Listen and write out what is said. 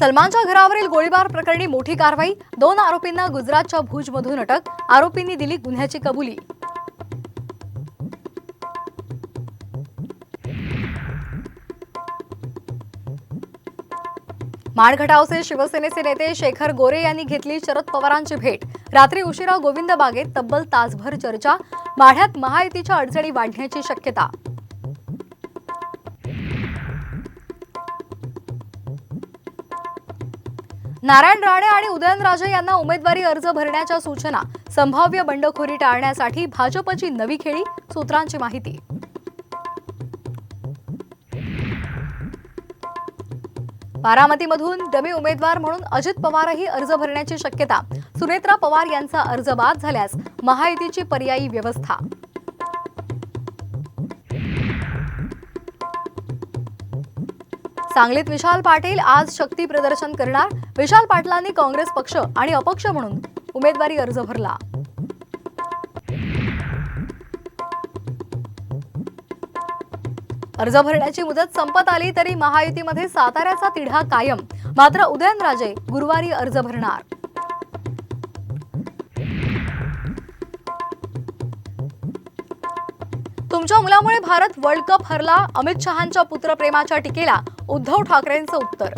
सलमानच्या घरावरील गोळीबार प्रकरणी मोठी कारवाई। 2 आरोपींना गुजरातच्या भुजमधून अटक। आरोपींनी दिली गुन्ह्याची कबुली। माणखटावचे शिवसेनेचे नेते शेखर गोरे यांनी घेतली शरद पवारांची भेट। रात्री उशिरा गोविंद बागेत तब्बल तासभर चर्चा। माढ्यात महायुतीच्या अडचणी वाढण्याची शक्यता। नारायण राणे आणि उदयनराजे यांना उमेदवारी अर्ज भरण्याच्या सूचना। संभाव्य बंडखोरी टाळण्यासाठी भाजपची नवी खेळी, सूत्रांची माहिती। बारामतीमधून डमी उमेदवार म्हणून अजित पवारही अर्ज भरण्याची शक्यता। सुनेत्रा पवार यांचा अर्ज बाद झाल्यास महायुतीची पर्यायी व्यवस्था। सांगलीत विशाल पाटील आज शक्ती प्रदर्शन करणार। विशाल पाटलांनी काँग्रेस पक्ष आणि अपक्ष म्हणून उमेदवारी अर्ज भरला। अर्ज भरण्याची मुदत संपत आली तरी महायुतीमध्ये साताऱ्याचा तिढा कायम। मात्र उदयनराजे गुरुवारी अर्ज भरणार। तुमच्या मुलामुळे भारत वर्ल्ड कप हरला। अमित शहांच्या पुत्रप्रेमाच्या टीकेला उद्धव ठाकरेंचं उत्तर।